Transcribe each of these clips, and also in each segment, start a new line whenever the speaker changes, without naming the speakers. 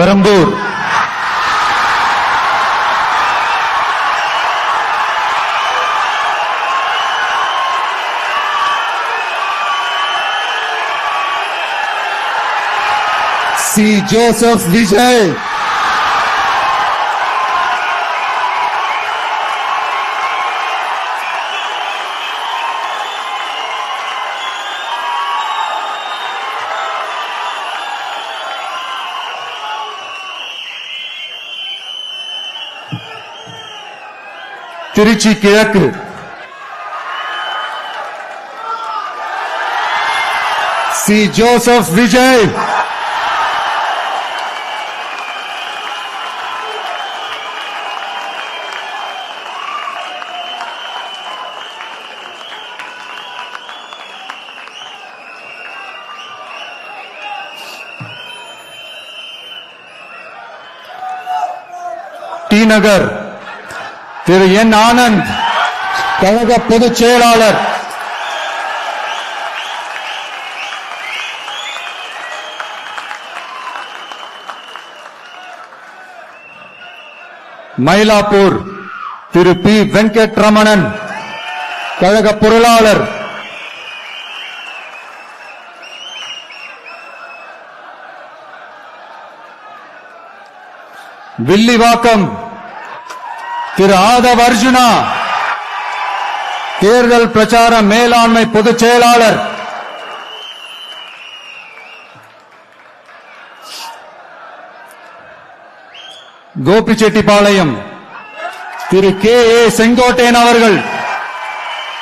Perambur C. Joseph Vijay, Trichy கிழக்கு C. Joseph Vijay, D நகர் திரு என் ஆனந்த், கழக பொதுச் செயலாளர். மயிலாப்பூர் திரு பி. வெங்கட்ரமணன், கழக பொருளாளர். வில்லிவாக்கம் திரு ஆதவ் அர்ஜுனா, தேர்தல் பிரச்சார மேலாண்மை பொதுச் செயலாளர். கோபிச்செட்டிப்பாளையம் திரு கே. ஏ. செங்கோட்டையன் அவர்கள்,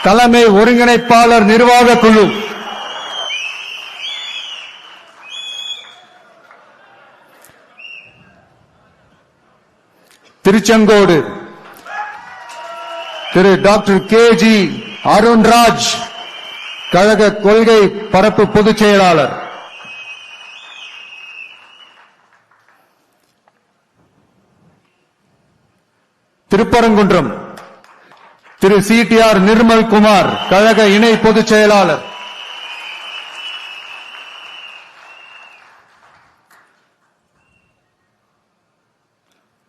தலைமை ஒருங்கிணைப்பாளர் நிர்வாக குழு. Tiruchengode Thiru doctor K. G. Arunraj, கழக கொள்கை பரப்பு பொதுச் செயலாளர். Thiruparankundram Thiru C. D. R. Nirmal Kumar, கழக இணை பொதுச் செயலாளர்.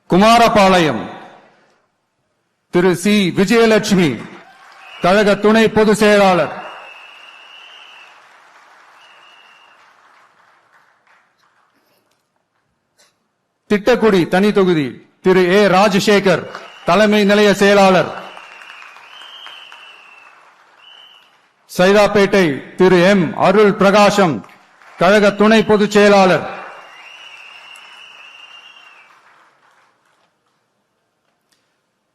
குமாரபாளையம் திரு சி. விஜயலட்சுமி, கழக துணை பொதுச் செயலாளர். திட்டக்குடி தனி தொகுதி திரு ஏ. ராஜசேகர், தலைமை நிலைய செயலாளர். சைதாப்பேட்டை திரு எம். அருள் பிரகாசம், கழக துணை பொதுச் செயலாளர்.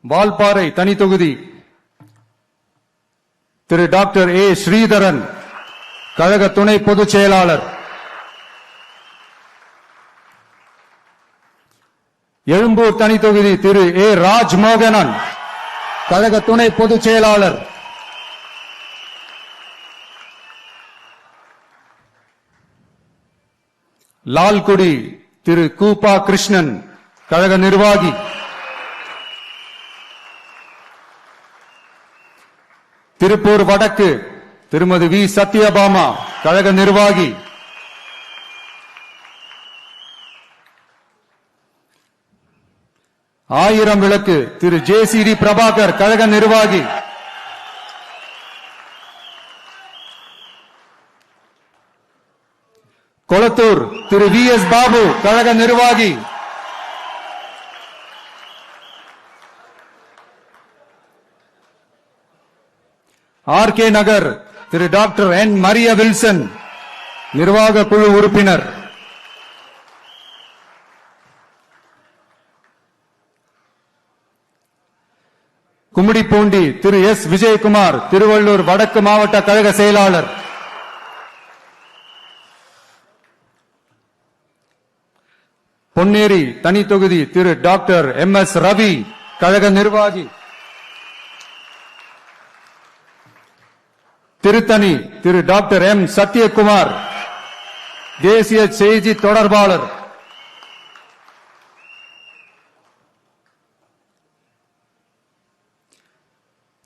வால்பாறை தனி தொகுதி திரு டாக்டர் ஏ. ஸ்ரீதரன், கழக துணை பொதுச் செயலாளர். எழும்பூர் தனி தொகுதி திரு ஏ. ராஜ்மோகனன், கழக துணை பொதுச் செயலாளர். லால்குடி திரு கூப்பா கிருஷ்ணன், கழக நிர்வாகி. திருப்பூர் வடக்கு திருமதி வி. சத்யபாமா, கழக நிர்வாகி. ஆயிரம் விளக்கு திரு ஜே. சி. டி. பிரபாகர், கழக நிர்வாகி. கொளத்தூர் திரு வி. எஸ். பாபு, கழக நிர்வாகி. ஆர். கே. நகர் திரு டாக்டர் என். மரிய வில்சன், நிர்வாக குழு உறுப்பினர். கும்மிடிப்பூண்டி திரு எஸ். விஜயகுமார், திருவள்ளூர் வடக்கு மாவட்ட கழக செயலாளர். பொன்னேரி தனி தொகுதி திரு டாக்டர் எம். எஸ். ரவி, கழக நிர்வாகி. திருத்தணி திரு டாக்டர் எம். சத்யகுமார், தேசிய செய்தி தொடர்பாளர்.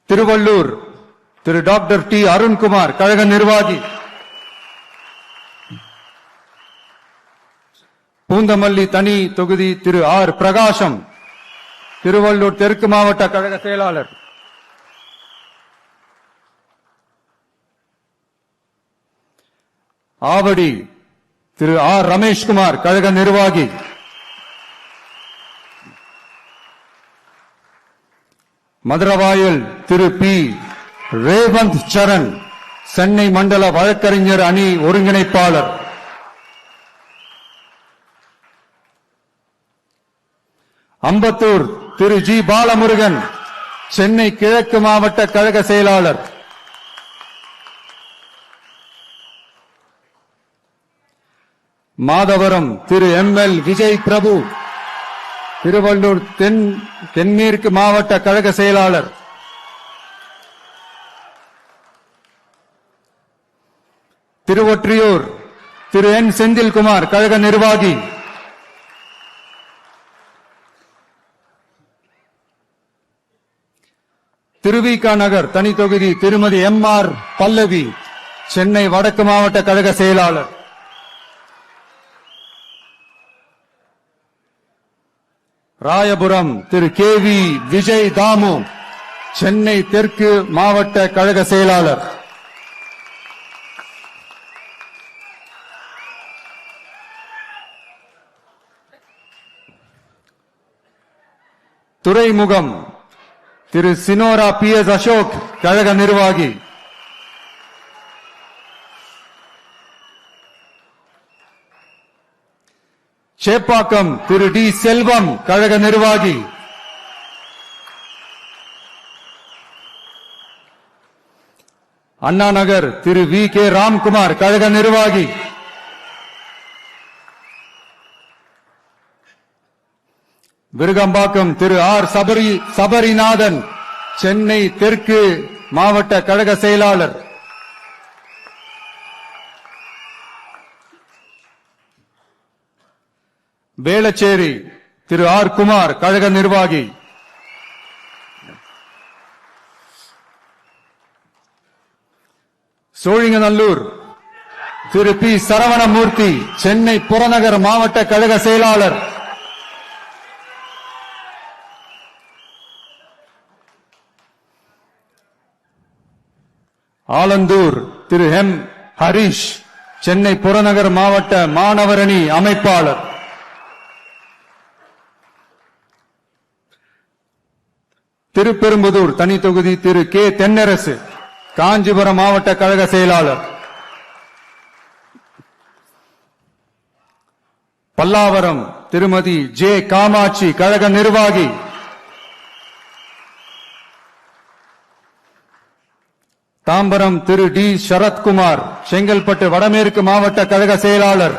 திருவள்ளூர் திரு டாக்டர் டி. அருண்குமார், கழக நிர்வாகி. பூந்தமல்லி தனி தொகுதி திரு ஆர் பிரகாசம், திருவள்ளூர் தெற்கு மாவட்ட கழக செயலாளர். ஆவடி திரு ஆர் ரமேஷ்குமார், கழக நிர்வாகி. மதுரவாயல் திரு பி ரேவந்த் சரண், சென்னை மண்டல வழக்கறிஞர் அணி ஒருங்கிணைப்பாளர். அம்பத்தூர் திரு ஜி பாலமுருகன், சென்னை கிழக்கு மாவட்ட கழக செயலாளர். மாதவரம் திரு எம் எல் விஜய் பிரபு, திருவள்ளூர் தென்மேற்கு மாவட்ட கழக செயலாளர். திருவொற்றியூர் திரு என் செந்தில்குமார், கழக நிர்வாகி. திருவிக நகர் தனி தொகுதி திருமதி எம் ஆர் பல்லவி, சென்னை வடக்கு மாவட்ட கழக செயலாளர். ராயபுரம் திரு கே வி விஜய் தாமு, சென்னை தெற்கு மாவட்ட கழக செயலாளர். துறைமுகம் திரு சினோரா பி எஸ் அசோக், கழக நிர்வாகி. சேப்பாக்கம் திரு டி செல்வம், கழக நிர்வாகி. அண்ணா நகர் திரு வி கே ராம்குமார், கழக நிர்வாகி. விருகம்பாக்கம் திரு ஆர் சபரிநாதன், சென்னை தெற்கு மாவட்ட கழக செயலாளர். வேளச்சேரி திரு ஆர் குமார், கழக நிர்வாகி. சோழிங்கநல்லூர் திரு பி சரவணமூர்த்தி, சென்னை புறநகர் மாவட்ட கழக செயலாளர். ஆலந்தூர் திரு எம் ஹரிஷ், சென்னை புறநகர் மாவட்ட மாணவரணி அமைப்பாளர். திருப்பெரும்புதூர் தனி தொகுதி திரு கே தென்னரசு, காஞ்சிபுரம் மாவட்ட கழக செயலாளர். பல்லாவரம் திருமதி ஜே காமாட்சி, கழக நிர்வாகி. தாம்பரம் திரு டி சரத்குமார், செங்கல்பட்டு வடமேற்கு மாவட்ட கழக செயலாளர்.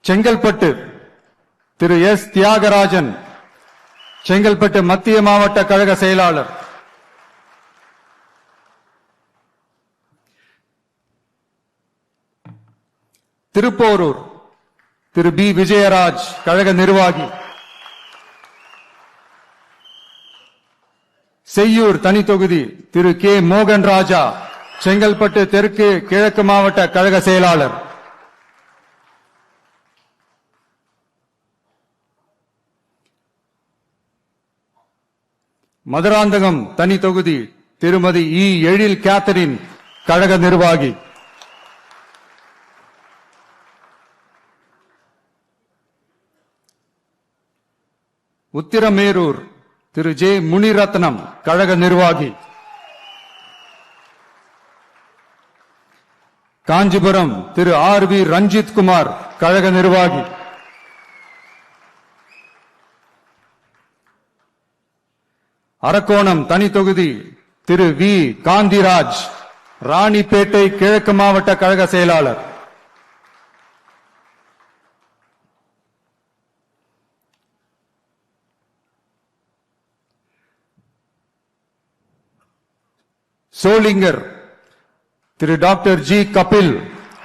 செங்கல்பட்டு திரு எஸ் தியாகராஜன், செங்கல்பட்டு மத்திய மாவட்ட கழக செயலாளர். திருப்போரூர் திரு பி விஜயராஜ், கழக நிர்வாகி. செய்யூர் தனி தொகுதி திரு கே மோகன் ராஜா, செங்கல்பட்டு தெற்கு கிழக்கு மாவட்ட கழக செயலாளர். மதுராந்தகம் தனி தொகுதி திருமதி இ எழில் கேத்தரின், கழக நிர்வாகி. உத்திரமேரூர் திரு ஜே முனிரத்னம், கழக நிர்வாகி. காஞ்சிபுரம் திரு ஆர் வி ரஞ்சித் குமார், கழக நிர்வாகி. அரக்கோணம் தனி தொகுதி திரு வி காந்திராஜ், ராணிப்பேட்டை கிழக்கு மாவட்ட கழக செயலாளர். சோளிங்கர் திரு டாக்டர் ஜி கபில்,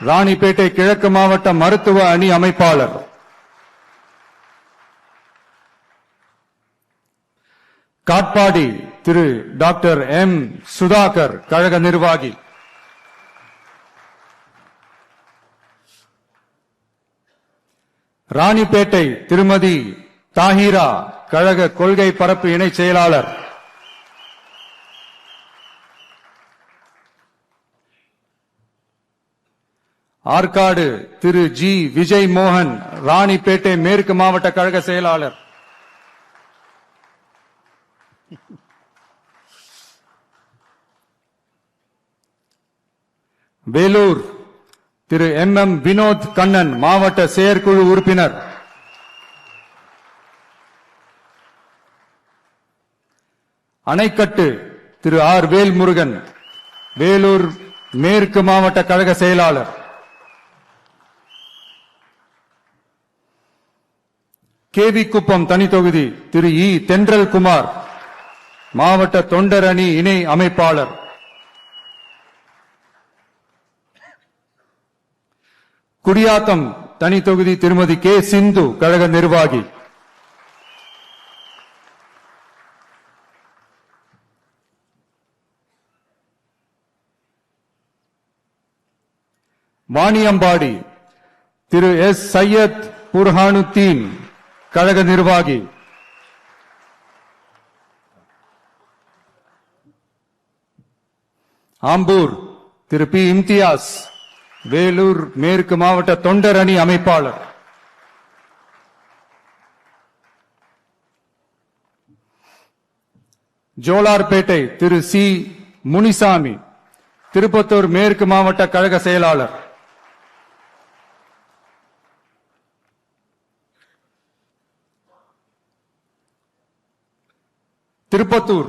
ராணிப்பேட்டை கிழக்கு மாவட்ட மருத்துவ அணி அமைப்பாளர். காட்பாடி திரு டாக்டர் எம் சுதாகர் கழக நிர்வாகி, ராணிப்பேட்டை திருமதி தாஹிரா கழக கொள்கை பரப்பு இணை செயலாளர், ஆற்காடு திரு ஜி விஜய் மோகன் ராணிப்பேட்டை மேற்கு மாவட்ட கழக செயலாளர், வேலூர் திரு எம் வினோத் கண்ணன் மாவட்ட செயற்குழு உறுப்பினர், அணைக்கட்டு திரு ஆர் வேல்முருகன் வேலூர் மேற்கு மாவட்ட கழக செயலாளர், கேவி குப்பம் தனி தொகுதி திரு இ தென்றல் குமார் மாவட்ட தொண்டர் அணி இணை அமைப்பாளர், குடியாத்தம் தனி தொகுதி திருமதி கே சிந்து கழக நிர்வாகி, வாணியம்பாடி திரு எஸ் சையத் புர்ஹானுத்தீன் கழக நிர்வாகி, ஆம்பூர் திரு பி இம்தியாஸ் வேலூர் மேற்கு மாவட்ட தொண்டர் அணி அமைப்பாளர், ஜோலார்பேட்டை திரு சி முனிசாமி திருப்பத்தூர் மேற்கு மாவட்ட கழக செயலாளர், திருப்பத்தூர்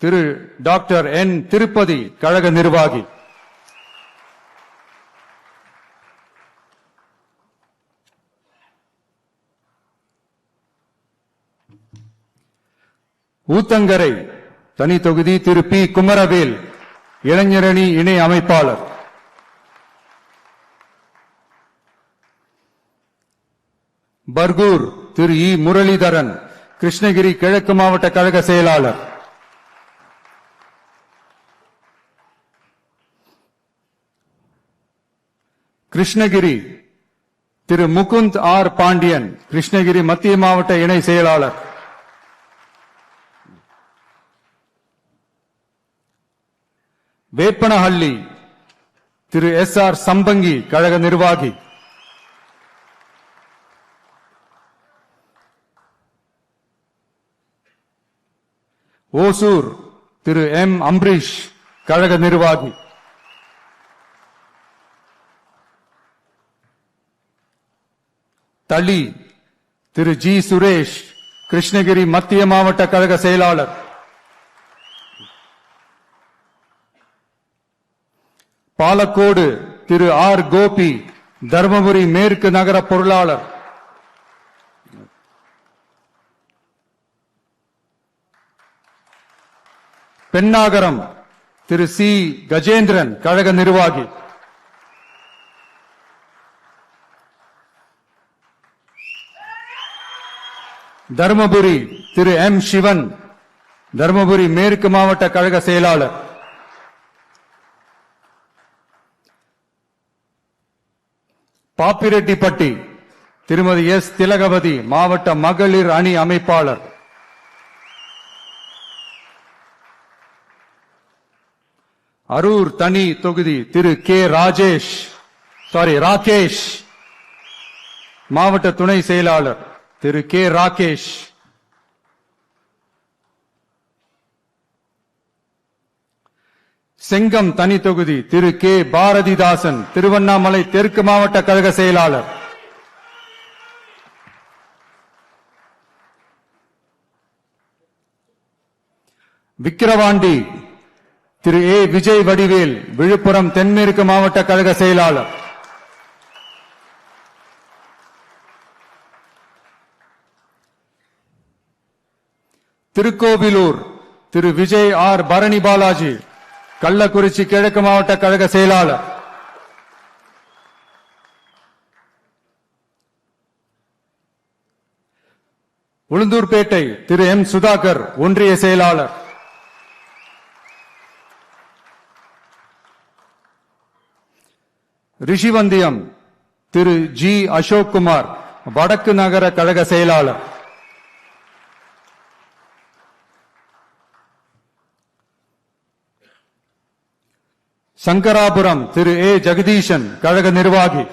திரு டாக்டர் என் திருப்பதி கழக நிர்வாகி, ஊத்தங்கரை தனி தொகுதி திரு பி குமரவேல் இளைஞரணி இணை அமைப்பாளர், பர்கூர் திரு இ முரளிதரன் கிருஷ்ணகிரி கிழக்கு மாவட்ட கழக செயலாளர், கிருஷ்ணகிரி திரு முகுந்த் ஆர் பாண்டியன் கிருஷ்ணகிரி மத்திய மாவட்ட இணை செயலாளர், வேப்பனஹள்ளி திரு எஸ் ஆர் சம்பங்கி கழக நிர்வாகி, ஓசூர் திரு எம் அம்பரீஷ் கழக நிர்வாகி, தளி திரு ஜி சுரேஷ் கிருஷ்ணகிரி மத்திய மாவட்ட கழக செயலாளர், பாலக்கோடு திரு ஆர் கோபி தர்மபுரி மேற்கு நகர பொருளாளர், பெண்ணாகரம் திரு சி கஜேந்திரன் கழக நிர்வாகி, தர்மபுரி திரு எம் சிவன் தர்மபுரி மேற்கு மாவட்ட கழக செயலாளர், பாப்பிரெட்டிப்பட்டி திருமதி எஸ் திலகவதி மாவட்ட மகளிர் அணி அமைப்பாளர், அரூர் தனி தொகுதி திரு கே ராகேஷ் மாவட்ட துணை செயலாளர் திரு கே ராகேஷ், செங்கம் தனி தொகுதி திரு கே பாரதிதாசன் திருவண்ணாமலை தெற்கு மாவட்ட கழக செயலாளர், விக்கிரவாண்டி திரு ஏ விஜய் வடிவேல் விழுப்புரம் தென்மேற்கு மாவட்ட கழக செயலாளர், திருக்கோவிலூர் திரு விஜய் ஆர் பரணி பாலாஜி கள்ளக்குறிச்சி கிழக்கு மாவட்ட கழக செயலாளர், உளுந்தூர்பேட்டை திரு எம் சுதாகர் ஒன்றிய செயலாளர், ரிஷிவந்தியம் திரு ஜி அசோக்குமார் வடக்கு நகர கழக செயலாளர். சங்கராபுரம் திரு ஏ ஜெகதீசன் கழக நிர்வாகி.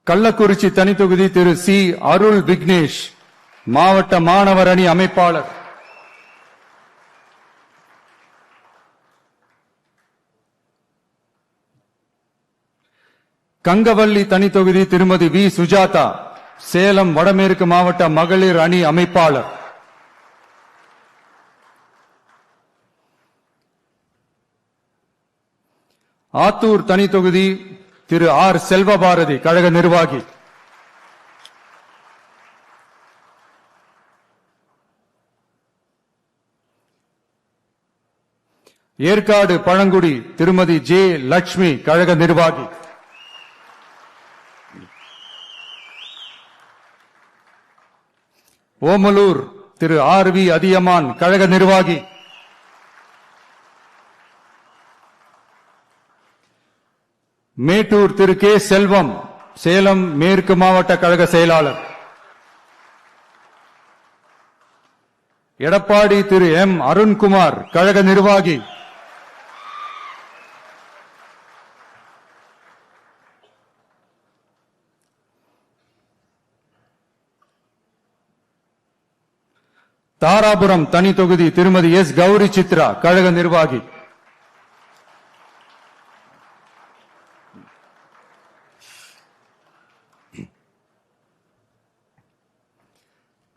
கள்ளக்குறிச்சி தனித்தொகுதி திரு சி அருள் விக்னேஷ் மாவட்ட மாணவர் அணி அமைப்பாளர். கங்கவல்லி தனித்தொகுதி திருமதி வி சுஜாதா சேலம் வடமேற்கு மாவட்ட மகளிர் அணி அமைப்பாளர். ஆத்தூர் தனித்தொகுதி திரு ஆர் செல்வபாரதி கழக நிர்வாகி. ஏற்காடு பழங்குடி திருமதி ஜே லட்சுமி கழக நிர்வாகி. ஓமலூர் திரு ஆர் வி அதியமான் கழக நிர்வாகி. மேட்டூர் திரு கே செல்வம் சேலம் மேற்கு மாவட்ட கழக செயலாளர். எடப்பாடி திரு எம் அருண்குமார் கழக நிர்வாகி. தாராபுரம் தனி தொகுதி திருமதி எஸ் கௌரி சித்ரா கழக நிர்வாகி.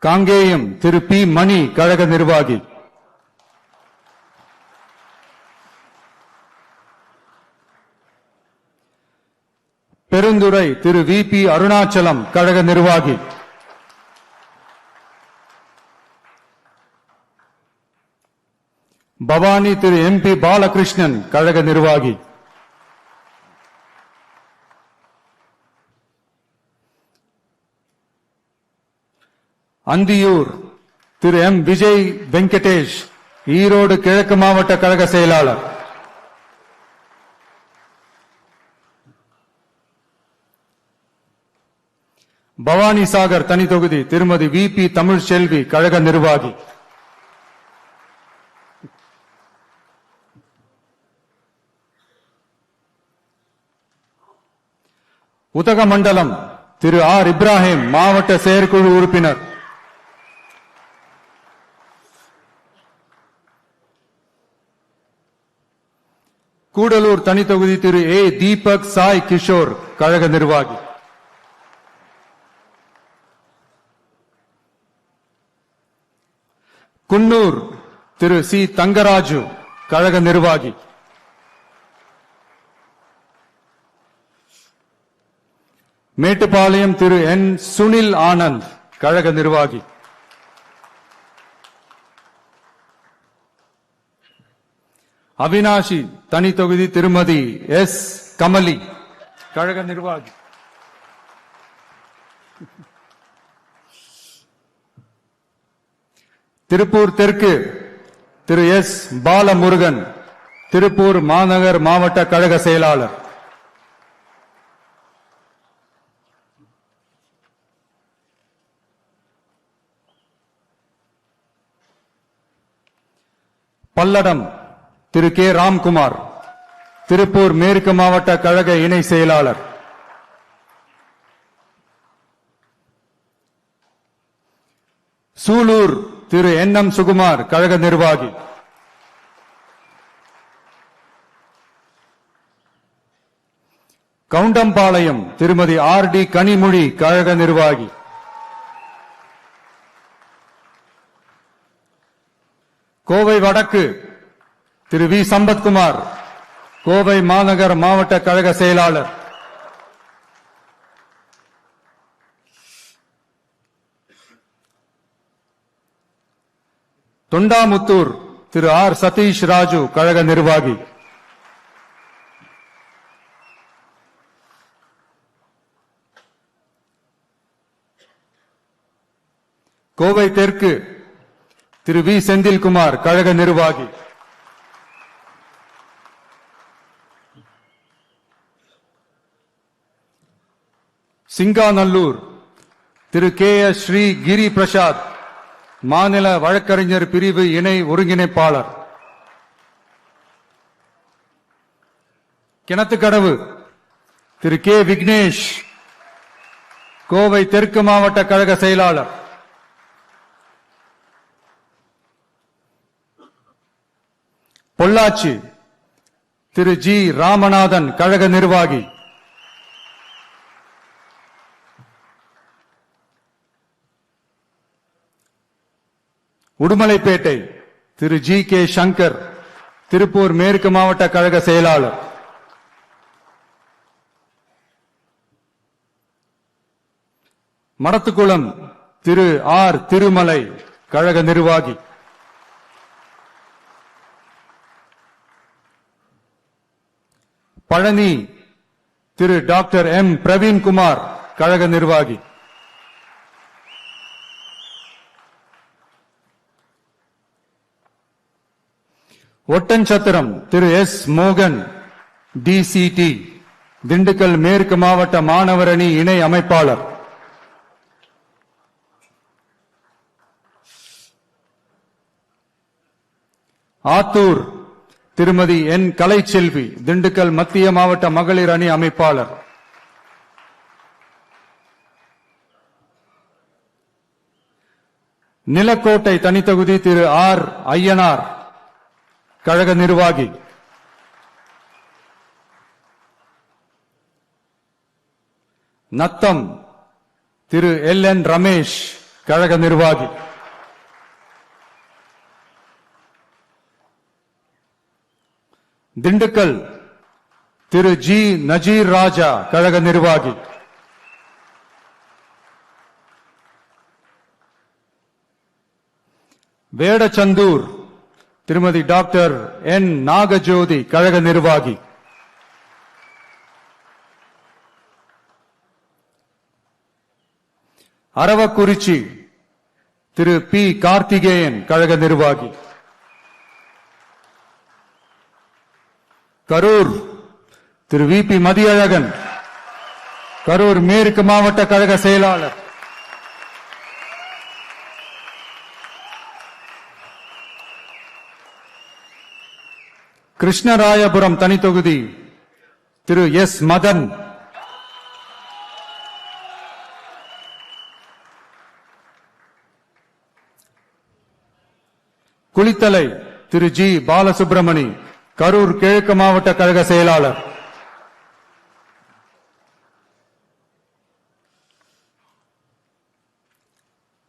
காங்கேயம் திரு பி மணி கழக நிர்வாகி. பெருந்துறை திரு வி பி அருணாச்சலம் கழக நிர்வாகி. பவானி திரு எம் பி பாலகிருஷ்ணன் கழக நிர்வாகி. அந்தியூர் திரு எம் விஜய் வெங்கடேஷ் ஈரோடு கிழக்கு மாவட்ட கழக செயலாளர். பவானி சாகர் தனி தொகுதி திருமதி வி பி தமிழ்செல்வி கழக நிர்வாகி. உதகமண்டலம் திரு ஆர் இப்ராஹிம் மாவட்ட செயற்குழு உறுப்பினர். கூடலூர் தனி தொகுதி திரு ஏ தீபக் சாய் கிஷோர் கழக நிர்வாகி. குன்னூர் திரு சி தங்கராஜு கழக நிர்வாகி. மேட்டுப்பாளையம் திரு என் சுனில் ஆனந்த் கழக நிர்வாகி. அவினாஷி தனி தொகுதி திருமதி எஸ் கமலி கழக நிர்வாகி. திருப்பூர் தெற்கு திரு எஸ் பாலமுருகன் திருப்பூர் மாநகர் மாவட்ட கழக செயலாளர். பல்லடம் திரு கே ராம்குமார் திருப்பூர் மேற்கு மாவட்ட கழக இணை செயலாளர். சூலூர் திரு என் எம் சுகுமார் கழக நிர்வாகி. கவுண்டம்பாளையம் திருமதி ஆர் டி கனிமொழி கழக நிர்வாகி. கோவை வடக்கு திரு வி சம்பத்குமார் கோவை மாநகர் மாவட்ட கழக செயலாளர். தொண்டாமுத்தூர் திரு ஆர் சதீஷ் ராஜு கழக நிர்வாகி. கோவை தெற்கு திரு வி செந்தில்குமார் கழக நிர்வாகி, சிங்காநல்லூர் திரு கே எஸ் ஸ்ரீ கிரி பிரசாத் மாநில வழக்கறிஞர் பிரிவு இணை ஒருங்கிணைப்பாளர், கிணத்துக்கடவு திரு கே விக்னேஷ் கோவை தெற்கு மாவட்ட கழக செயலாளர், பொள்ளாச்சி திரு ஜி ராமநாதன் கழக நிர்வாகி, உடுமலைப்பேட்டை திரு ஜி கே சங்கர் திருப்பூர் மேற்கு மாவட்ட கழக செயலாளர், மடத்துக்குளம் திரு ஆர் திருமலை கழக நிர்வாகி, பழனி திரு டாக்டர் எம் பிரவீன்குமார் கழக நிர்வாகி, ஒட்டன்சத்திரம் திரு எஸ் மோகன் டிசிடி திண்டுக்கல் மேற்கு மாவட்ட மாணவர் அணி இணை அமைப்பாளர், ஆத்தூர் திருமதி என் கலைச்செல்வி திண்டுக்கல் மத்திய மாவட்ட மகளிர் அணி அமைப்பாளர், நிலக்கோட்டை தனித்தொகுதி திரு ஆர் ஐயனார் கழக நிர்வாகி, நத்தம் திரு எல் என் ரமேஷ் கழக நிர்வாகி, திண்டுக்கல் திரு ஜி நஜீர் ராஜா கழக நிர்வாகி, வேடச்சந்தூர் திருமதி டாக்டர் என் நாகஜோதி கழக நிர்வாகி, அரவக்குறிச்சி திரு பி கார்த்திகேயன் கழக நிர்வாகி, கரூர் திரு வி பி மதியழகன் கரூர் மேற்கு மாவட்ட கழக செயலாளர், கிருஷ்ணராயபுரம் தனித்தொகுதி திரு எஸ் மதன், குளித்தலை திரு ஜி பாலசுப்ரமணி கரூர் கிழக்கு மாவட்ட கழக செயலாளர்,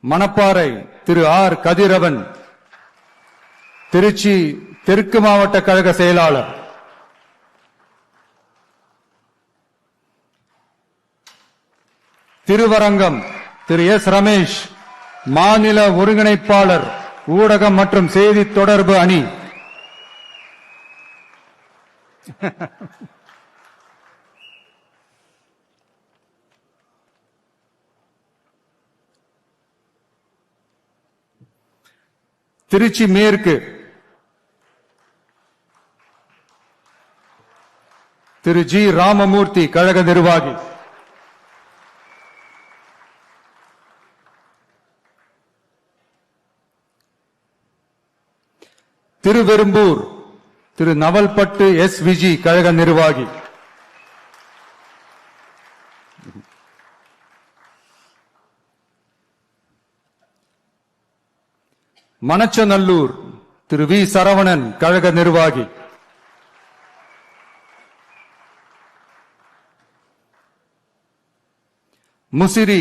மணப்பாறை திரு ஆர் கதிரவன் திருச்சி தெற்கு மாவட்ட கழக செயலாளர், திருவரங்கம் திரு எஸ் ரமேஷ் மாநில ஒருங்கிணைப்பாளர் ஊடகம் மற்றும் செய்தி தொடர்பு அணி, திருச்சி மேற்கு திரு ஜி ராமமூர்த்தி கழக நிர்வாகி, திருவெரும்பூர் திரு நவல்பட்டு எஸ் விஜி கழக நிர்வாகி, மணச்சநல்லூர் திரு வி சரவணன் கழக நிர்வாகி, முசிறி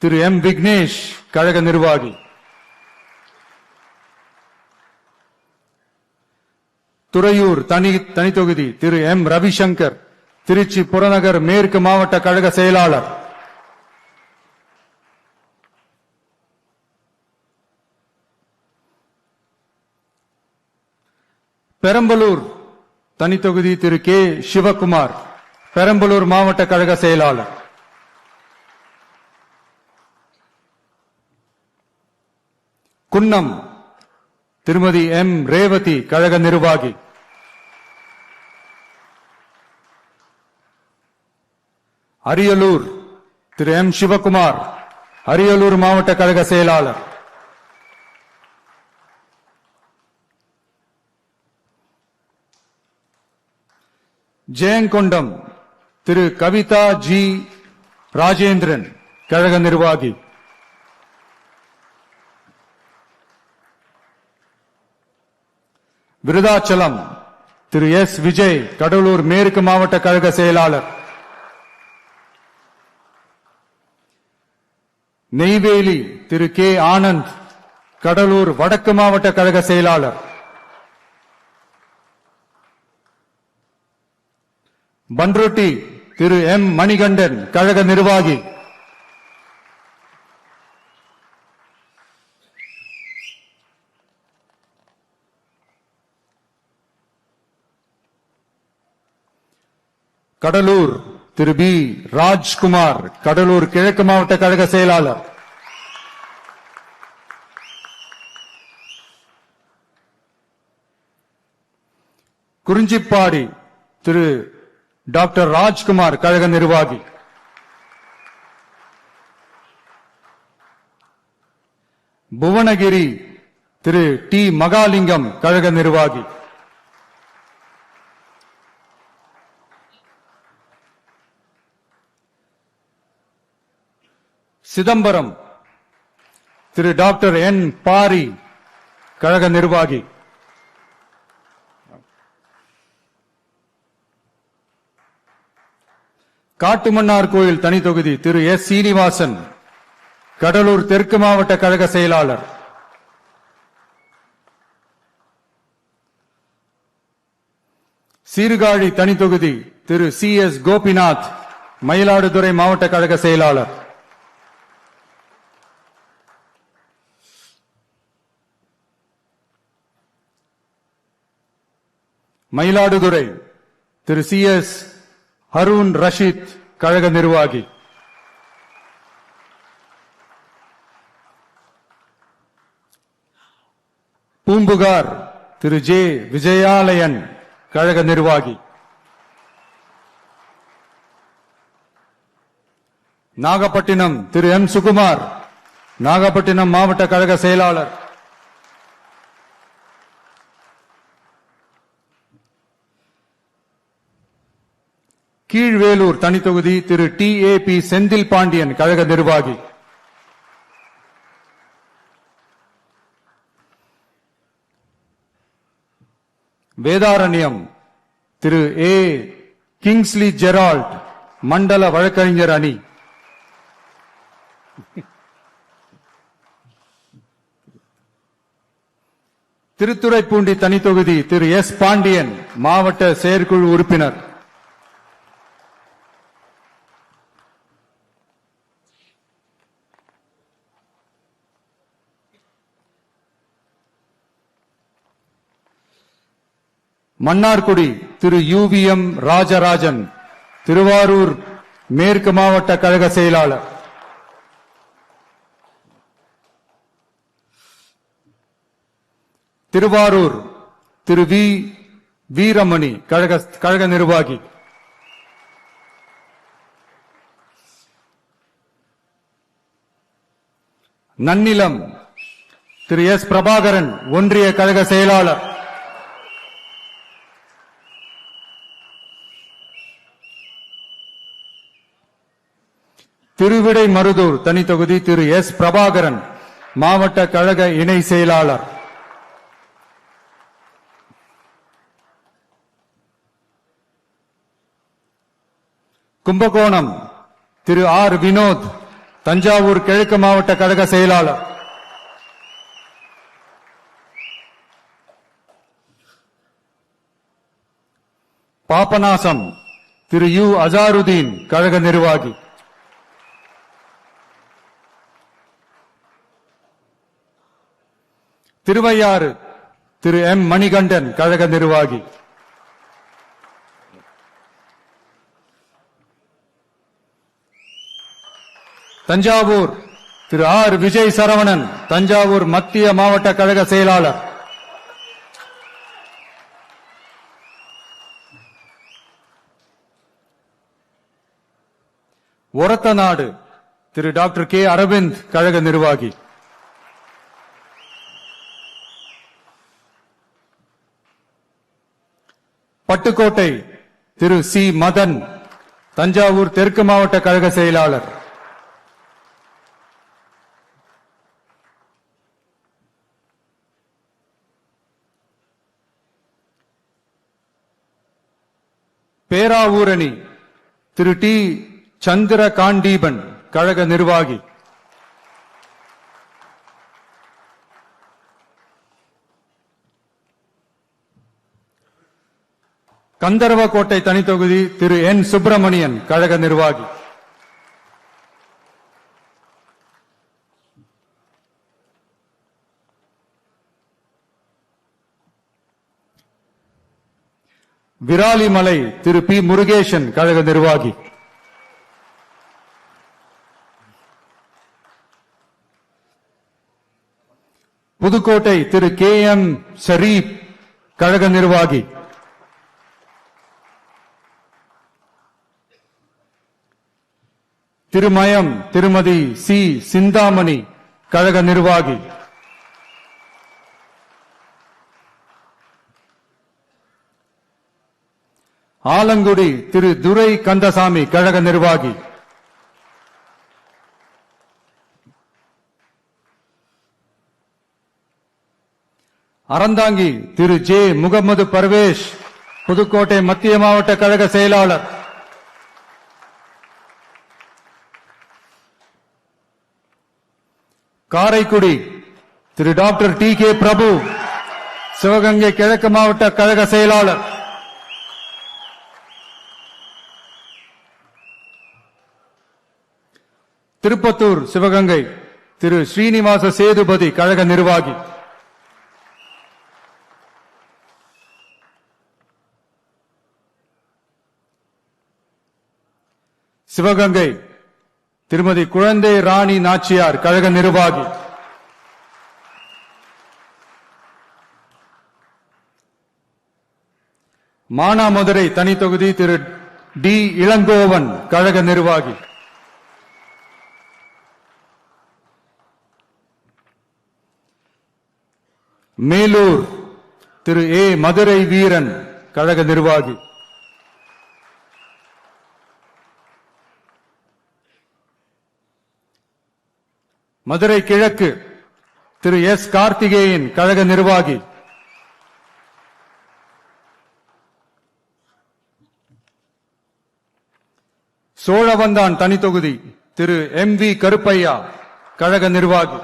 திரு எம் விக்னேஷ் கழக நிர்வாகி, துறையூர் தனித்தொகுதி திரு எம் ரவிசங்கர் திருச்சி புறநகர் மேற்கு மாவட்ட கழக செயலாளர், பெரம்பலூர் தனித்தொகுதி திரு கே சிவகுமார் பெரம்பலூர் மாவட்ட கழக செயலாளர், குன்னம் திருமதி எம் ரேவதி கழக நிர்வாகி, அரியலூர் திரு எம் சிவகுமார் அரியலூர் மாவட்ட கழக செயலாளர், ஜெயங்கொண்டம் திரு கவிதா ஜி ராஜேந்திரன் கழக நிர்வாகி, விருதாச்சலம் திரு எஸ் விஜய் கடலூர் மேற்கு மாவட்ட கழக செயலாளர், நெய்வேலி திரு கே ஆனந்த் கடலூர் வடக்கு மாவட்ட கழக செயலாளர், பன்ருட்டி திரு எம் மணிகண்டன் கழக நிர்வாகி, கடலூர் திரு பி ராஜ்குமார் கடலூர் கிழக்கு மாவட்ட கழக செயலாளர், குறிஞ்சிப்பாடி திரு டாக்டர் ராஜ்குமார் கழக நிர்வாகி, புவனகிரி திரு டி மகாலிங்கம் கழக நிர்வாகி, சிதம்பரம் திரு டாக்டர் என் பாரி கழக நிர்வாகி, காட்டுமன்னார் கோயில் தனி தொகுதி திரு எஸ் சீனிவாசன் கடலூர் தெற்கு மாவட்ட கழக செயலாளர், சீர்காழி தனி தொகுதி திரு சி எஸ் கோபிநாத் மயிலாடுதுறை மாவட்ட கழக செயலாளர், மயிலாடுதுறை திரு சி எஸ் ஹரூன் ரஷீத் கழக நிர்வாகி, பூம்புகார் திரு ஜே விஜயாலயன் கழக நிர்வாகி, நாகப்பட்டினம் திரு எம் சுகுமார் நாகப்பட்டினம் மாவட்ட கழக செயலாளர், கீழ்வேலூர் தனி தொகுதி திரு டி ஏ பி செந்தில் பாண்டியன் கழக நிர்வாகி, வேதாரண்யம் திரு ஏ கிங்ஸ்லி ஜெரால்ட் மண்டல வழக்கறிஞர் அணி, திருத்துறைப்பூண்டி தனி தொகுதி திரு எஸ் பாண்டியன் மாவட்ட செயற்குழு உறுப்பினர், மன்னார்குடி திரு யுவிஎம் ராஜராஜன் திருவாரூர் மேற்கு மாவட்ட கழக செயலாளர், திருவாரூர் திரு வி வீரமணி கழக நிர்வாகி, நன்னிலம் திரு எஸ் பிரபாகரன் ஒன்றிய கழக செயலாளர், திருவிடை மருதூர் தனி தொகுதி திரு எஸ் பிரபாகரன் மாவட்ட கழக இணை செயலாளர், கும்பகோணம் திரு ஆர் வினோத் தஞ்சாவூர் கிழக்கு மாவட்ட கழக செயலாளர், பாபநாசம் திரு யு அசாருதீன் கழக நிர்வாகி, திருவையாறு திரு எம் மணிகண்டன் கழக நிர்வாகி, தஞ்சாவூர் திரு ஆர் விஜய் சரவணன் தஞ்சாவூர் மத்திய மாவட்ட கழக செயலாளர், ஒரத்தநாடு திரு டாக்டர் கே அரவிந்த் கழக நிர்வாகி. பட்டுக்கோட்டை திரு சி மதன் தஞ்சாவூர் தெற்கு மாவட்ட கழக செயலாளர். பேராவூரணி திரு டி சந்திர காண்டீபன் கழக நிர்வாகி. கந்தர்வக்கோட்டை தனித்தொகுதி திரு என் சுப்பிரமணியன் கழக நிர்வாகி. விராலிமலை திரு பி முருகேசன் கழக நிர்வாகி. புதுக்கோட்டை திரு கே எம் ஷரீப் கழக நிர்வாகி. திருமயம் திருமதி சி சிந்தாமணி கழக நிர்வாகி. ஆலங்குடி திரு துரை கந்தசாமி கழக நிர்வாகி. அறந்தாங்கி திரு ஜே முகமது பர்வேஷ் புதுக்கோட்டை மத்திய மாவட்ட கழக செயலாளர். காரைக்குடி திரு டாக்டர் டி கே பிரபு சிவகங்கை கிழக்கு மாவட்ட கழக செயலாளர். திருப்பத்தூர் சிவகங்கை திரு ஸ்ரீனிவாச சேதுபதி கழக நிர்வாகி. சிவகங்கை திருமதி குழந்தை ராணி நாச்சியார் கழக நிர்வாகி. மானாமதுரை தனித்தொகுதி திரு டி இளங்கோவன் கழக நிர்வாகி. மேலூர் திரு ஏ மதுரை வீரன் கழக நிர்வாகி. மதுரை கிழக்கு திரு எஸ் கார்த்திகேயன் கழக நிர்வாகி. சோழவந்தான் தனித்தொகுதி திரு எம் வி கருப்பையா கழக நிர்வாகி.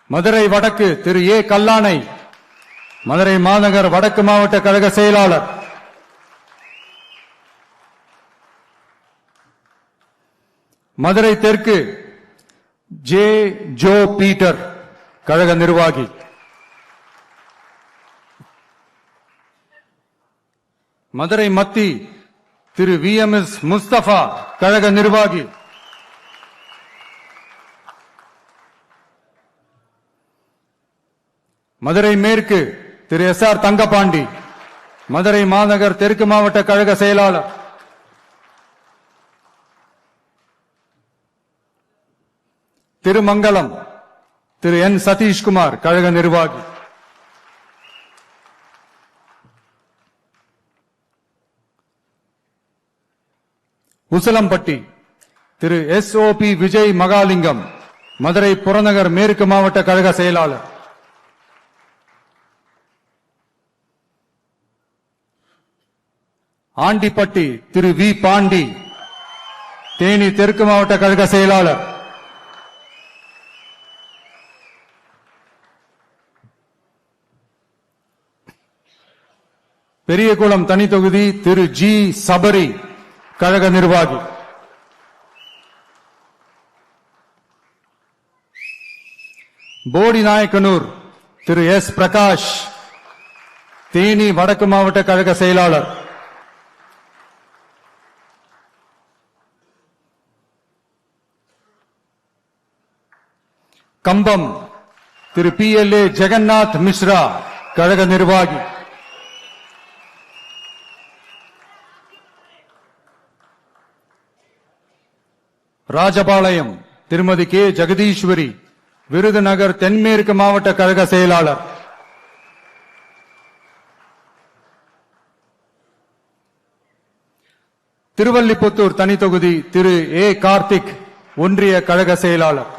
மதுரை வடக்கு திரு ஏ கல்லானை மதுரை மாநகர் வடக்கு மாவட்ட கழக செயலாளர். மதுரை தெற்கு ஜே ஜோ பீட்டர் கழக நிர்வாகி. மதுரை மத்தி திரு வி எம் எஸ் முஸ்தபா கழக நிர்வாகி. மதுரை மேற்கு திரு எஸ் ஆர் தங்கபாண்டி மதுரை மாநகர் தெற்கு மாவட்ட கழக செயலாளர். திருமங்கலம் திரு என் சதீஷ்குமார் கழக நிர்வாகி. Usilampatti Thiru S O P Vijay Mahalingam Madurai புறநகர் மேற்கு மாவட்ட கழக செயலாளர். ஆண்டிப்பட்டி திரு வி பாண்டி தேனி தெற்கு மாவட்ட கழக செயலாளர். பெரியகுளம் தனித்தொகுதி திரு ஜி சபரி கழக நிர்வாகி. போடிநாயக்கனூர் திரு எஸ் பிரகாஷ் தேனி வடக்கு மாவட்ட கழக செயலாளர். Cumbum Thiru P L A Jagannath Mishra கழக நிர்வாகி. ராஜபாளையம் திருமதி கே ஜெகதீஸ்வரி, விருதுநகர் தென்மேற்கு மாவட்ட கழக செயலாளர். திருவல்லிபுத்தூர் தனி தொகுதி திரு ஏ கார்த்திக், ஒன்றிய கழக செயலாளர்.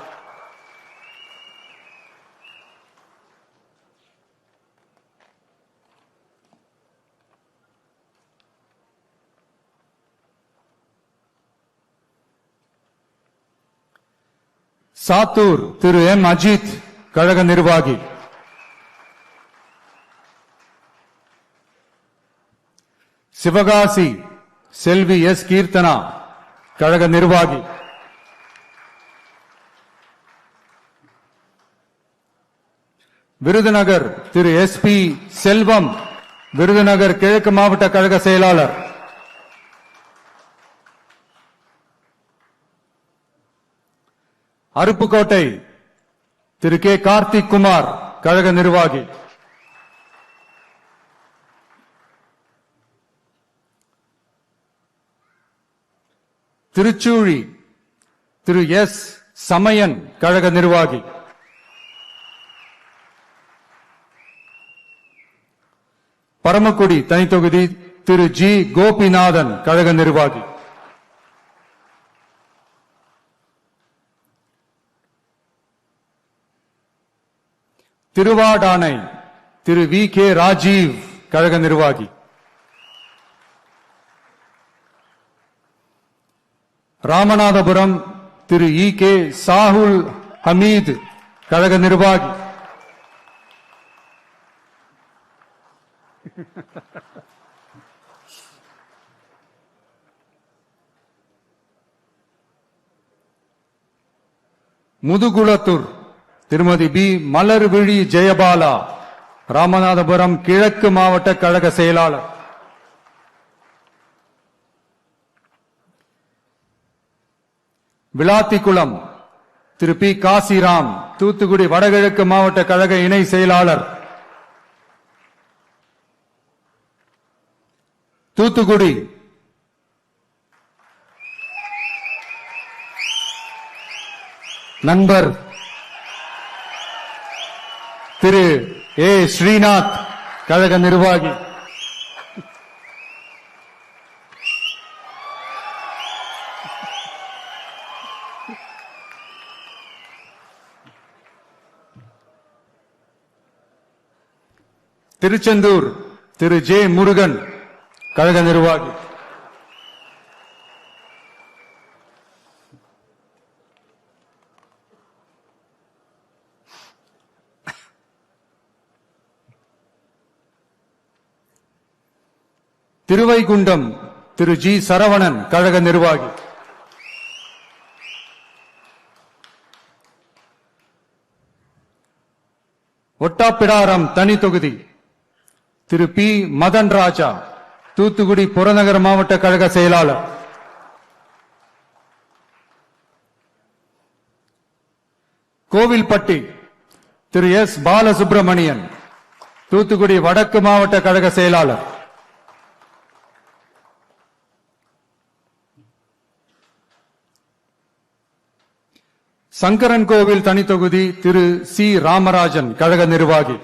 சாத்தூர் திரு எம் அஜித், கழக நிர்வாகி. சிவகாசி செல்வி எஸ் கீர்த்தனா, கழக நிர்வாகி. விருதுநகர் திரு எஸ் பி செல்வம், விருதுநகர் கிழக்கு மாவட்ட கழக செயலாளர். அருப்புக்கோட்டை திரு கே கார்த்திக் குமார், கழக நிர்வாகி. திருச்சூழி திரு எஸ் சமயன், கழக நிர்வாகி. பரமக்குடி தனி தொகுதி திரு ஜி கோபிநாதன், கழக நிர்வாகி. திருவாடானை திரு வி கே ராஜீவ், கழக நிர்வாகி. ராமநாதபுரம் திரு இ கே சாகுல் ஹமீத், கழக நிர்வாகி. முதுகுளத்தூர் திருமதி பி மலர்விழி ஜெயபாலா, ராமநாதபுரம் கிழக்கு மாவட்ட கழக செயலாளர். விளாத்திக்குளம் திரு பி காசிராம், தூத்துக்குடி வடகிழக்கு மாவட்ட கழக இணை செயலாளர். தூத்துக்குடி நண்பர் திரு ஏ ஸ்ரீநாத், கழக நிர்வாகி. திருச்செந்தூர் திரு ஜே முருகன், கழக நிர்வாகி. திருவைகுண்டம் திரு ஜி சரவணன், கழக நிர்வாகி. ஒட்டாப்பிடாரம் தனி தொகுதி திரு பி மதன் ராஜா, தூத்துக்குடி புறநகர் மாவட்ட கழக செயலாளர். கோவில்பட்டி திரு எஸ் பாலசுப்ரமணியன், தூத்துக்குடி வடக்கு மாவட்ட கழக செயலாளர். சங்கரன் கோவில் தனி தொகுதி திரு சி ராமராஜன், கழக நிர்வாகி.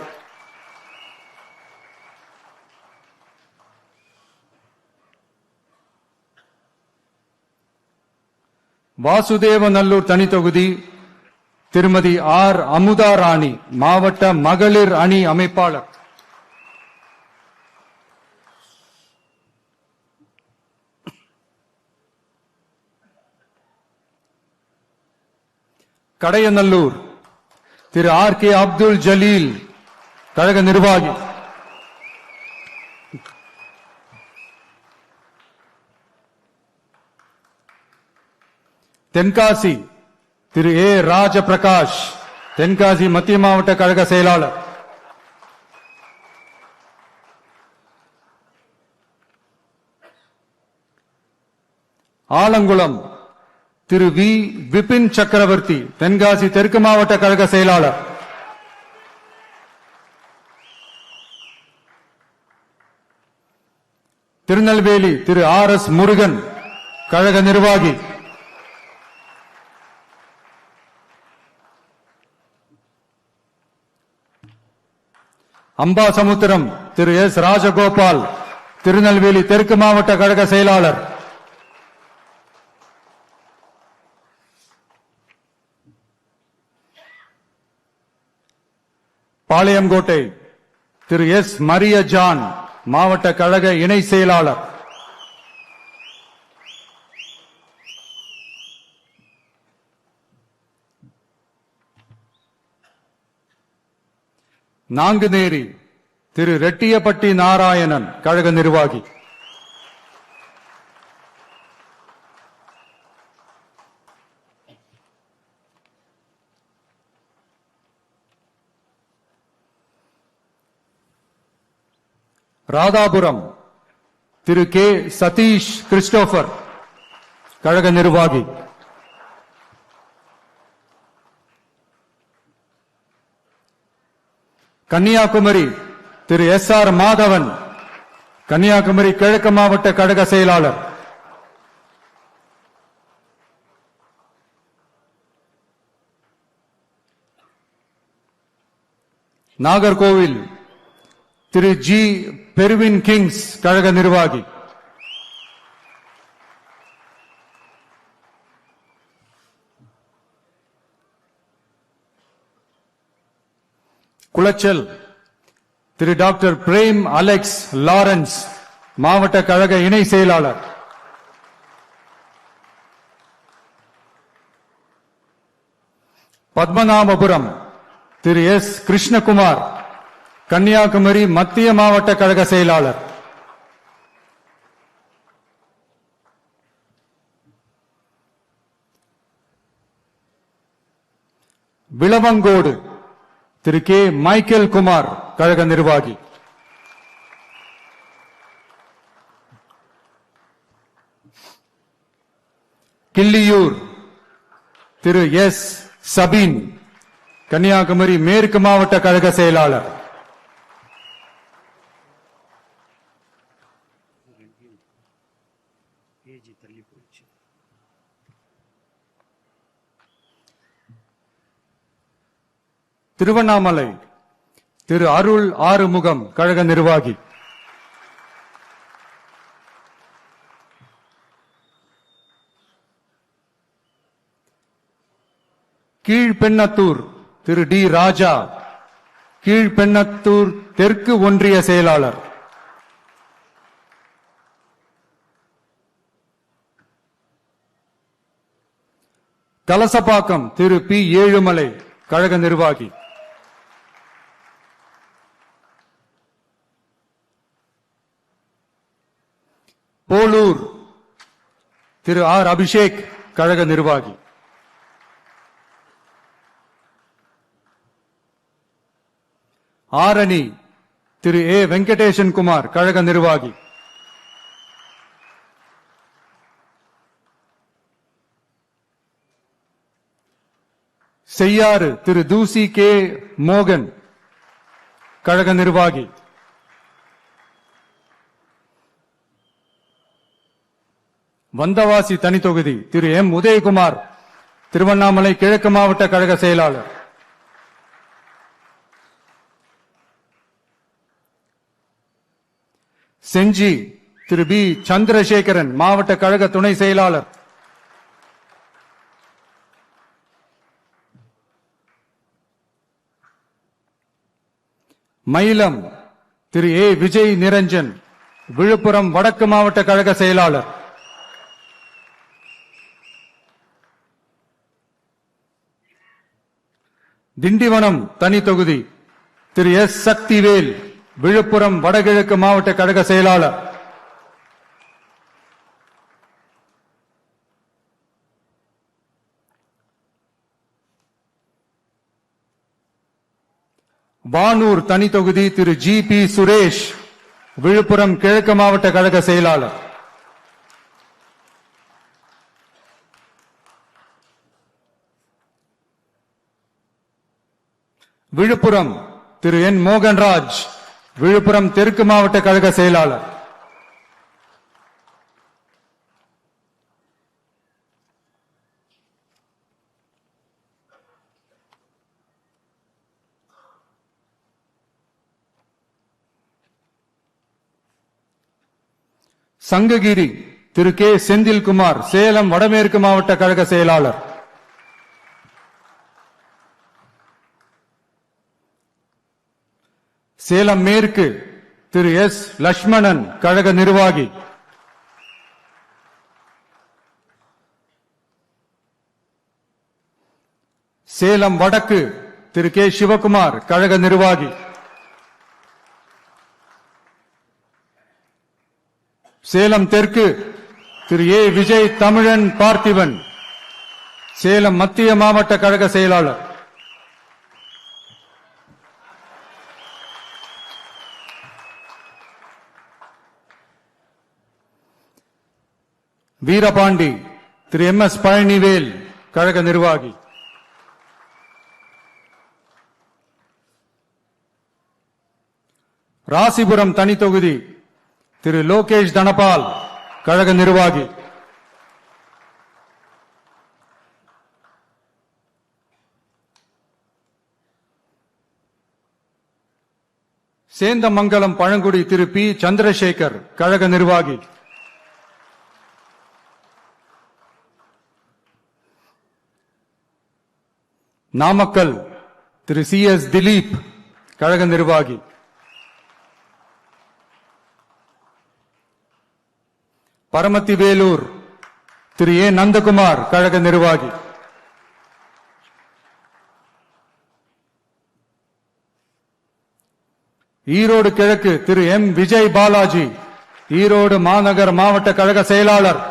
வாசுதேவநல்லூர் தனி தொகுதி திருமதி ஆர் அமுதா ராணி, மாவட்ட மகளிர் அணி அமைப்பாளர். கடையநல்லூர் திரு ஆர் கே அப்துல் ஜலீல், கழக நிர்வாகி. தென்காசி திரு ஏ ராஜபிரகாஷ், தென்காசி மத்திய மாவட்ட கழக செயலாளர். ஆலங்குளம் திரு வி விபின் சக்கரவர்த்தி, தென்காசி தெற்கு மாவட்ட கழக செயலாளர். திருநெல்வேலி திரு ஆர் எஸ் முருகன், கழக நிர்வாகி. அம்பாசமுத்திரம் திரு எஸ் ராஜகோபால் திருநெல்வேலி தெற்கு மாவட்ட கழக செயலாளர். பாளையங்கோட்டை திரு எஸ் மரிய ஜான் மாவட்ட கழக இணை செயலாளர். நாங்குநேரி திரு ரெட்டியப்பட்டி நாராயணன் கழக நிர்வாகி. ராதாபுரம் திரு கே சதீஷ் கிறிஸ்டோபர் கழக நிர்வாகி. கன்னியாகுமரி திரு எஸ் ஆர் மாதவன் கன்னியாகுமரி கிழக்கு மாவட்ட கழக செயலாளர். நாகர்கோவில் திரு ஜி பெர்வின் கிங்ஸ் கழக நிர்வாகி. குளச்சல் திரு டாக்டர் பிரேம் அலெக்ஸ் லாரன்ஸ் மாவட்ட கழக இணை செயலாளர். பத்மநாபபுரம் திரு எஸ் கிருஷ்ணகுமார் கன்னியாகுமரி மத்திய மாவட்ட கழக செயலாளர். விளவங்கோடு திரு கே மைக்கேல் குமார் கழக நிர்வாகி. கிள்ளியூர் திரு எஸ் சபீன் கன்னியாகுமரி மேற்கு மாவட்ட கழக செயலாளர். திருவண்ணாமலை திரு அருள் ஆறுமுகம் கழக நிர்வாகி. கீழ்பெண்ணத்தூர் திரு டி ராஜா கீழ்பெண்ணத்தூர் தெற்கு ஒன்றிய செயலாளர். கலசப்பாக்கம் திரு பி ஏழுமலை கழக நிர்வாகி. போலூர் திரு ஆர் அபிஷேக் கழக நிர்வாகி. ஆரணி திரு ஏ வெங்கடேசன் குமார் கழக நிர்வாகி. செய்யாறு திரு தூசி கே மோகன் கழக நிர்வாகி. வந்தவாசி தனி தொகுதி திரு எம் உதயகுமார் திருவண்ணாமலை கிழக்கு மாவட்ட கழக செயலாளர். செஞ்சி திரு பி சந்திரசேகரன் மாவட்ட கழக துணை செயலாளர். மயிலம் திரு ஏ விஜய் நிரஞ்சன் விழுப்புரம் வடக்கு மாவட்ட கழக செயலாளர். திண்டிவனம் தனி தொகுதி திரு எஸ் சக்திவேல் விழுப்புரம் வடகிழக்கு மாவட்ட கழக செயலாளர். வானூர் தனி தொகுதி திரு ஜி பி சுரேஷ் விழுப்புரம் கிழக்கு மாவட்ட கழக செயலாளர். விழுப்புரம் திரு என் மோகன்ராஜ் விழுப்புரம் தெற்கு மாவட்ட கழக செயலாளர். சங்ககிரி திரு கே செந்தில்குமார் சேலம் வடமேற்கு மாவட்ட கழக செயலாளர். சேலம் மேற்கு திரு எஸ் லட்சுமணன் கழக நிர்வாகி. சேலம் வடக்கு திரு கே சிவகுமார் கழக நிர்வாகி. சேலம் தெற்கு திரு ஏ விஜய் தமிழன் பார்த்திபன் சேலம் மத்திய மாவட்ட கழக செயலாளர். வீரபாண்டி திரு எம் எஸ் பழனிவேல் கழக நிர்வாகி. ராசிபுரம் தனி தொகுதி திரு லோகேஷ் தனபால் கழக நிர்வாகி. சேந்தமங்கலம் பழங்குடி திரு பி சந்திரசேகர் கழக நிர்வாகி. நாமக்கல் திரு சி எஸ் திலீப் கழக நிர்வாகி. பரமத்தி வேலூர் திரு ஏ நந்தகுமார் கழக நிர்வாகி. ஈரோடு கிழக்கு திரு எம் விஜய் பாலாஜி ஈரோடு மாநகர் மாவட்ட கழக செயலாளர்.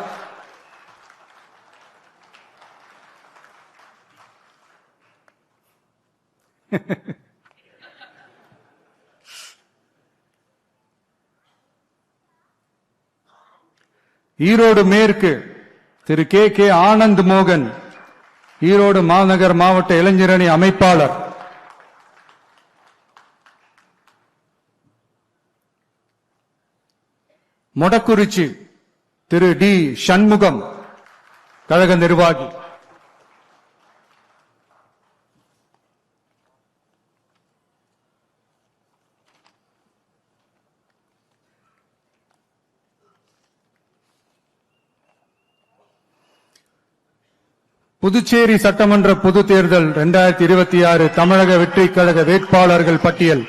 ஈரோடு மேற்கு திரு கே கே ஆனந்த் மோகன் ஈரோடு மாநகர் மாவட்ட இளைஞரணி அமைப்பாளர். மொடக்குறிச்சி திரு டி சண்முகம் கழக நிர்வாகி. புதுச்சேரி சட்டமன்ற பொது தேர்தல் 2026 தமிழக வெற்றி கழக வேட்பாளர்கள் பட்டியல்.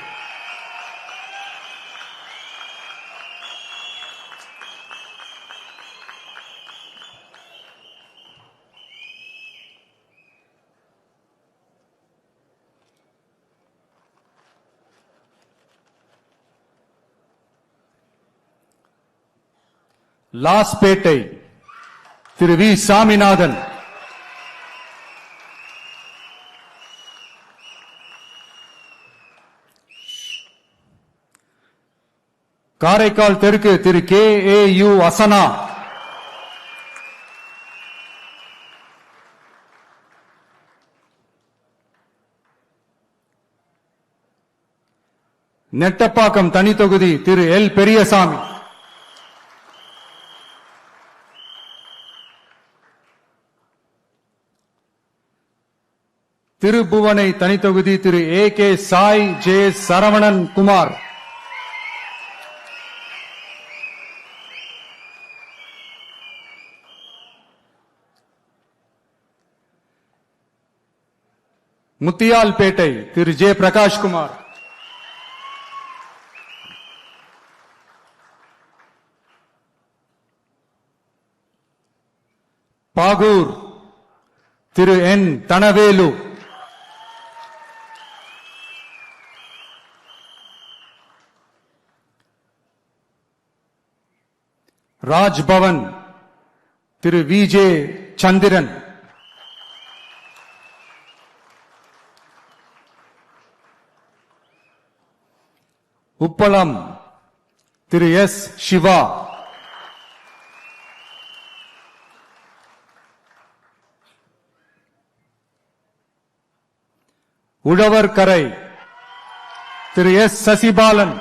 லாஸ்பேட்டை திரு வி சாமிநாதன். காரைக்கால் தெற்கு Thiru K A U Asana. Nettapakkam தனி தொகுதி திரு எல் பெரியசாமி. திருபுவனை தனி தொகுதி Thiru A K Sai J Saravanan Kumar. Muthialpet Thiru J Prakashkumar. Bahour Thiru N Dhanavelu. Rajbhavan Thiru V J Chandran. Uppalam Thiru S Siva. Uzhavarkarai Thiru S Sasibalan.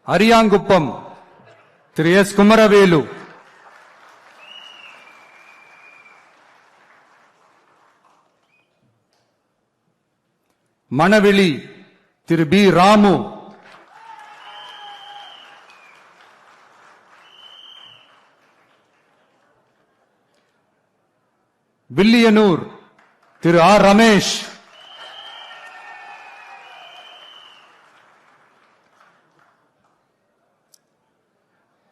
Ariankuppam Thiru S Kumaravelu, Manavely Thiru P Ramu, Villianur Thiru R Ramesh,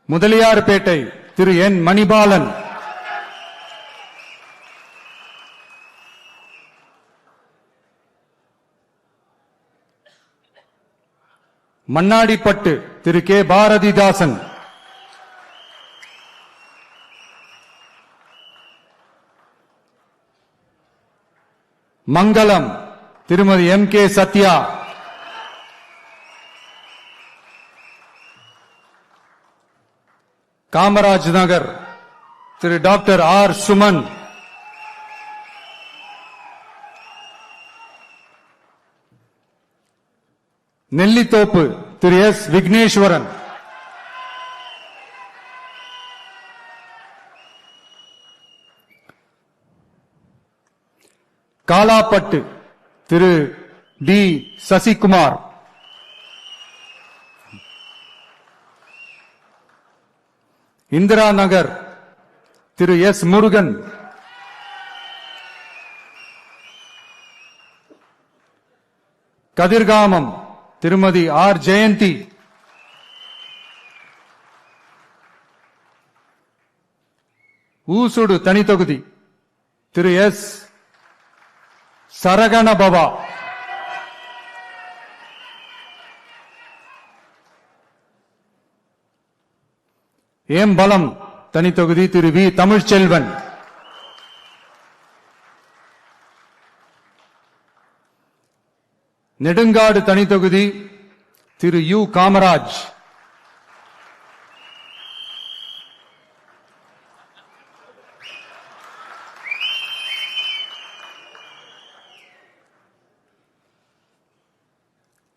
Mudaliarpet Thiru N Manibalan, Mannadipet Thiru K Bharathidasan, மங்களம் திருமதி எம் கே சத்யா, காமராஜ் நகர் திரு டாக்டர் ஆர் சுமன், நெல்லித்தோப்பு திரு எஸ் விக்னேஸ்வரன், காலாப்பட்டு திரு டி சசிகுமார், இந்திரா நகர் திரு எஸ் முருகன், கதிர்காமம் திருமதி ஆர் ஜெயந்தி, ஊசுடு தனி தொகுதி திரு எஸ் சரகணபவா, ஏம்பலம் தனி தொகுதி திரு வி தமிழ்ச்செல்வன், நெடுங்காடு தனி தொகுதி திரு யு காமராஜ்,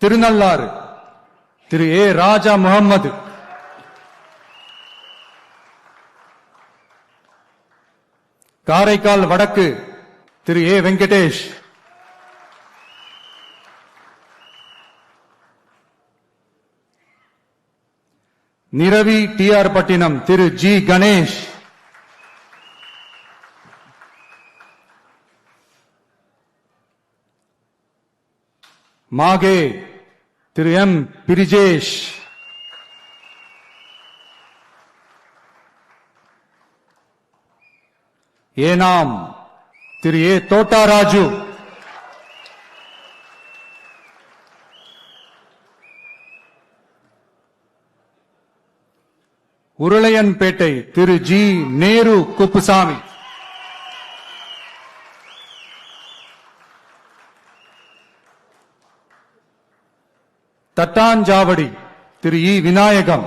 திருநள்ளாறு திரு ஏ ராஜா முகம்மது, காரைக்கால் வடக்கு திரு ஏ வெங்கடேஷ், நிரவி டி ஆர் பட்டினம் திரு ஜி கணேஷ், மாகே திரு எம் பிரிஜேஷ், ஏனாம் திரு ஏ தோட்டாராஜு, உருளையன்பேட்டை திரு ஜி நேரு குப்புசாமி, தட்டாஞ்சாவடி திரு இ விநாயகம்,